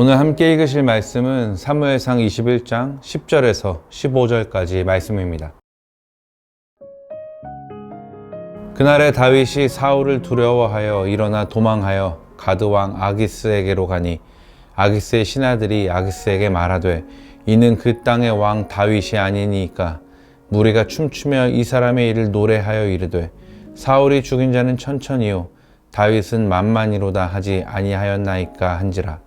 오늘 함께 읽으실 말씀은 사무엘상 21장 10절에서 15절까지 말씀입니다. 그날에 다윗이 사울을 두려워하여 일어나 도망하여 가드 왕 아기스에게로 가니 아기스의 신하들이 아기스에게 말하되 이는 그 땅의 왕 다윗이 아니니까 무리가 춤추며 이 사람의 일을 노래하여 이르되 사울이 죽인 자는 천천히요 다윗은 만만이로다 하지 아니하였나이까 한지라.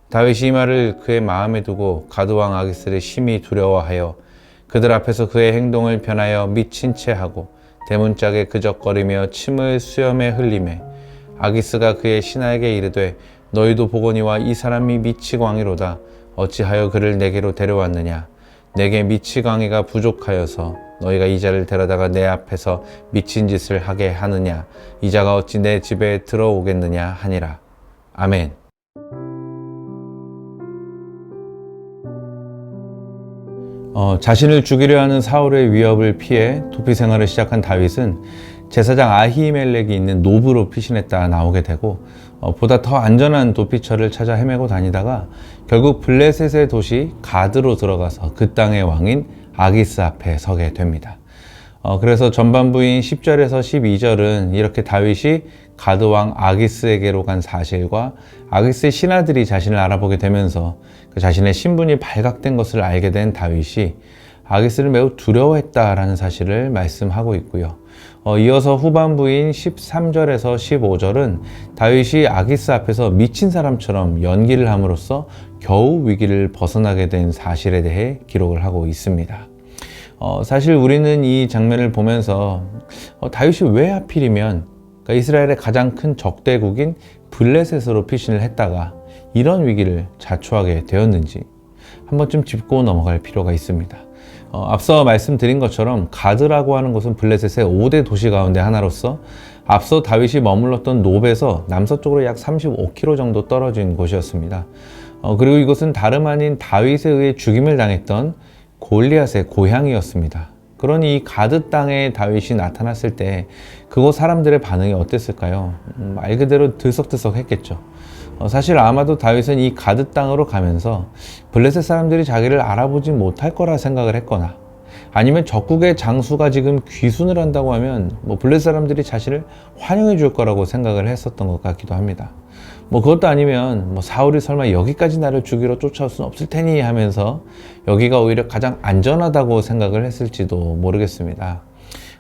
다윗이 이 말을 그의 마음에 두고 가드 왕 아기스를 심히 두려워하여 그들 앞에서 그의 행동을 변하여 미친 채 하고 대문짝에 그적거리며 침을 수염에 흘리매 아기스가 그의 신하에게 이르되 너희도 보거니와 이 사람이 미치광이로다. 어찌하여 그를 내게로 데려왔느냐. 내게 미치광이가 부족하여서 너희가 이 자를 데려다가 내 앞에서 미친 짓을 하게 하느냐. 이 자가 어찌 내 집에 들어오겠느냐 하니라. 아멘. 자신을 죽이려 하는 사울의 위협을 피해 도피 생활을 시작한 다윗은 제사장 아히멜렉이 있는 노브로 피신했다 나오게 되고 보다 더 안전한 도피처를 찾아 헤매고 다니다가 결국 블레셋의 도시 가드로 들어가서 그 땅의 왕인 아기스 앞에 서게 됩니다. 그래서 전반부인 10절에서 12절은 이렇게 다윗이 가드 왕 아기스에게로 간 사실과 아기스의 신하들이 자신을 알아보게 되면서 그 자신의 신분이 발각된 것을 알게 된 다윗이 아기스를 매우 두려워했다라는 사실을 말씀하고 있고요. 이어서 후반부인 13절에서 15절은 다윗이 아기스 앞에서 미친 사람처럼 연기를 함으로써 겨우 위기를 벗어나게 된 사실에 대해 기록을 하고 있습니다. 사실 우리는 이 장면을 보면서 다윗이 왜 하필이면 그러니까 이스라엘의 가장 큰 적대국인 블레셋으로 피신을 했다가 이런 위기를 자초하게 되었는지 한 번쯤 짚고 넘어갈 필요가 있습니다. 앞서 말씀드린 것처럼 가드라고 하는 곳은 블레셋의 5대 도시 가운데 하나로서 앞서 다윗이 머물렀던 노베에서 남서쪽으로 약 35km 정도 떨어진 곳이었습니다. 그리고 이곳은 다름 아닌 다윗에 의해 죽임을 당했던 골리앗의 고향이었습니다. 그러니 이 가드 땅에 다윗이 나타났을 때 그곳 사람들의 반응이 어땠을까요? 말 그대로 들썩들썩했겠죠. 사실 아마도 다윗은 이 가드 땅으로 가면서 블레셋 사람들이 자기를 알아보지 못할 거라 생각을 했거나 아니면 적국의 장수가 지금 귀순을 한다고 하면 블레셋 사람들이 자신을 환영해 줄 거라고 생각을 했었던 것 같기도 합니다. 그것도 아니면 사울이 설마 여기까지 나를 죽이러 쫓아올 수는 없을 테니 하면서 여기가 오히려 가장 안전하다고 생각을 했을지도 모르겠습니다.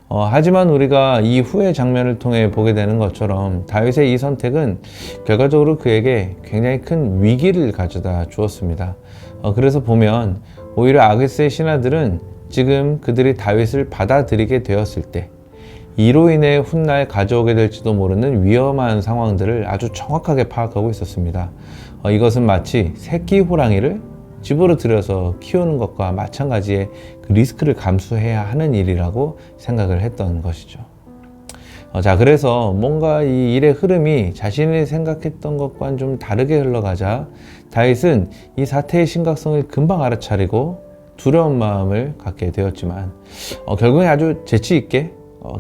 하지만 우리가 이 후의 장면을 통해 보게 되는 것처럼 다윗의 이 선택은 결과적으로 그에게 굉장히 큰 위기를 가져다 주었습니다. 그래서 보면 오히려 아기스의 신하들은 지금 그들이 다윗을 받아들이게 되었을 때 이로 인해 훗날 가져오게 될지도 모르는 위험한 상황들을 아주 정확하게 파악하고 있었습니다. 이것은 마치 새끼 호랑이를 집으로 들여서 키우는 것과 마찬가지의 그 리스크를 감수해야 하는 일이라고 생각을 했던 것이죠. 그래서 뭔가 이 일의 흐름이 자신이 생각했던 것과는 좀 다르게 흘러가자 다윗은 이 사태의 심각성을 금방 알아차리고 두려운 마음을 갖게 되었지만 결국에 아주 재치 있게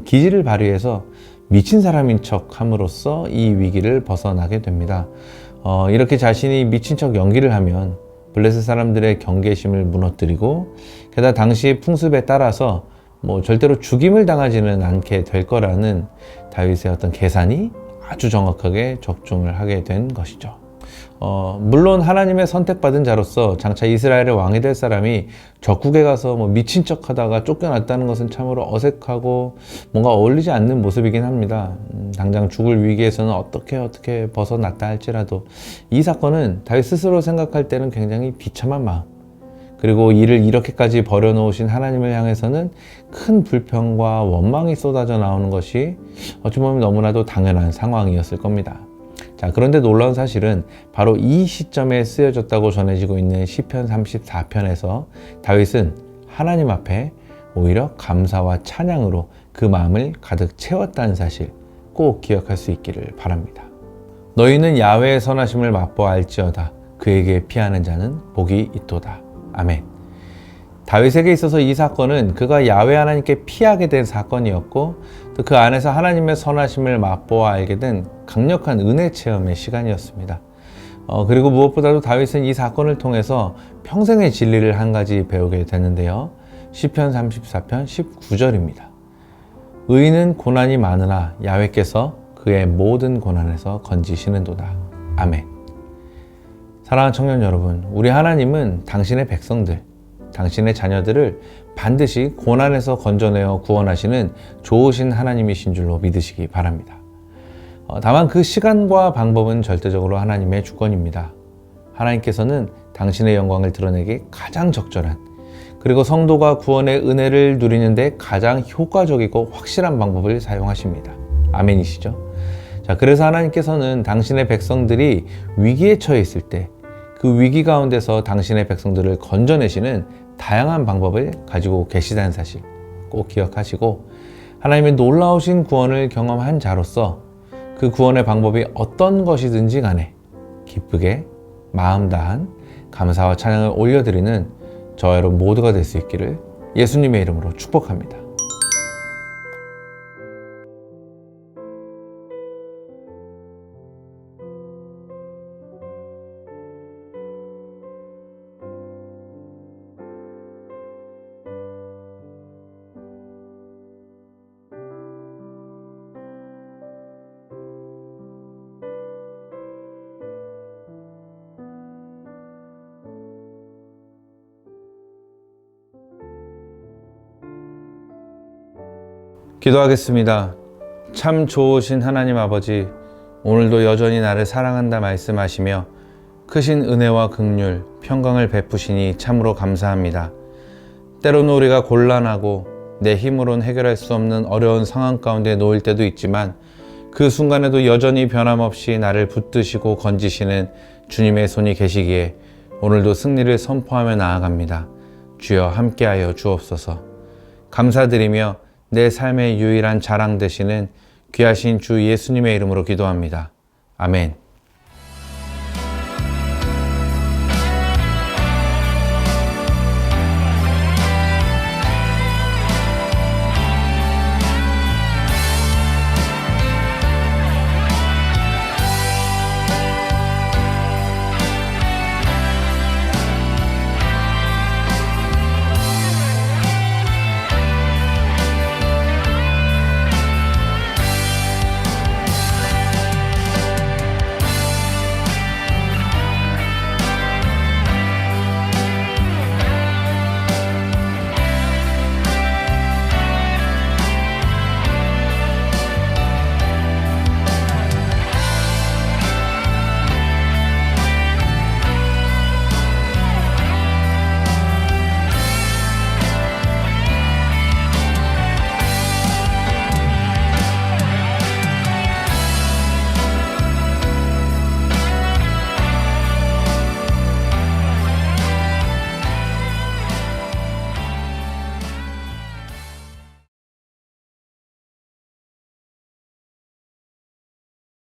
기지를 발휘해서 미친 사람인 척 함으로써 이 위기를 벗어나게 됩니다. 이렇게 자신이 미친 척 연기를 하면 블레셋 사람들의 경계심을 무너뜨리고 게다가 당시의 풍습에 따라서 절대로 죽임을 당하지는 않게 될 거라는 다윗의 어떤 계산이 아주 정확하게 적중을 하게 된 것이죠. 물론 하나님의 선택받은 자로서 장차 이스라엘의 왕이 될 사람이 적국에 가서 미친 척 하다가 쫓겨났다는 것은 참으로 어색하고 뭔가 어울리지 않는 모습이긴 합니다. 당장 죽을 위기에서는 어떻게 벗어났다 할지라도 이 사건은 다윗 스스로 생각할 때는 굉장히 비참한 마음, 그리고 이를 이렇게까지 버려놓으신 하나님을 향해서는 큰 불평과 원망이 쏟아져 나오는 것이 어찌 보면 너무나도 당연한 상황이었을 겁니다. 그런데 놀라운 사실은 바로 이 시점에 쓰여졌다고 전해지고 있는 시편 34편에서 다윗은 하나님 앞에 오히려 감사와 찬양으로 그 마음을 가득 채웠다는 사실 꼭 기억할 수 있기를 바랍니다. 너희는 야훼의 선하심을 맛보아 알지어다. 그에게 피하는 자는 복이 있도다. 아멘. 다윗에게 있어서 이 사건은 그가 야훼 하나님께 피하게 된 사건이었고 또 그 안에서 하나님의 선하심을 맛보아 알게 된 강력한 은혜 체험의 시간이었습니다. 그리고 무엇보다도 다윗은 이 사건을 통해서 평생의 진리를 한 가지 배우게 되는데요. 시편 34편 19절입니다. 의인은 고난이 많으나 야훼께서 그의 모든 고난에서 건지시는도다. 아멘. 사랑하는 청년 여러분, 우리 하나님은 당신의 백성들, 당신의 자녀들을 반드시 고난에서 건져내어 구원하시는 좋으신 하나님이신 줄로 믿으시기 바랍니다. 다만 그 시간과 방법은 절대적으로 하나님의 주권입니다. 하나님께서는 당신의 영광을 드러내기 가장 적절한, 그리고 성도가 구원의 은혜를 누리는데 가장 효과적이고 확실한 방법을 사용하십니다. 아멘이시죠? 자, 그래서 하나님께서는 당신의 백성들이 위기에 처해 있을 때 그 위기 가운데서 당신의 백성들을 건져내시는 다양한 방법을 가지고 계시다는 사실 꼭 기억하시고, 하나님의 놀라우신 구원을 경험한 자로서 그 구원의 방법이 어떤 것이든지 간에 기쁘게 마음 다한 감사와 찬양을 올려드리는 저와 여러분 모두가 될 수 있기를 예수님의 이름으로 축복합니다. 기도하겠습니다. 참 좋으신 하나님 아버지, 오늘도 여전히 나를 사랑한다 말씀하시며 크신 은혜와 긍휼, 평강을 베푸시니 참으로 감사합니다. 때로는 우리가 곤란하고 내 힘으로는 해결할 수 없는 어려운 상황 가운데 놓일 때도 있지만 그 순간에도 여전히 변함없이 나를 붙드시고 건지시는 주님의 손이 계시기에 오늘도 승리를 선포하며 나아갑니다. 주여 함께하여 주옵소서. 감사드리며 내 삶의 유일한 자랑 되시는 귀하신 주 예수님의 이름으로 기도합니다. 아멘.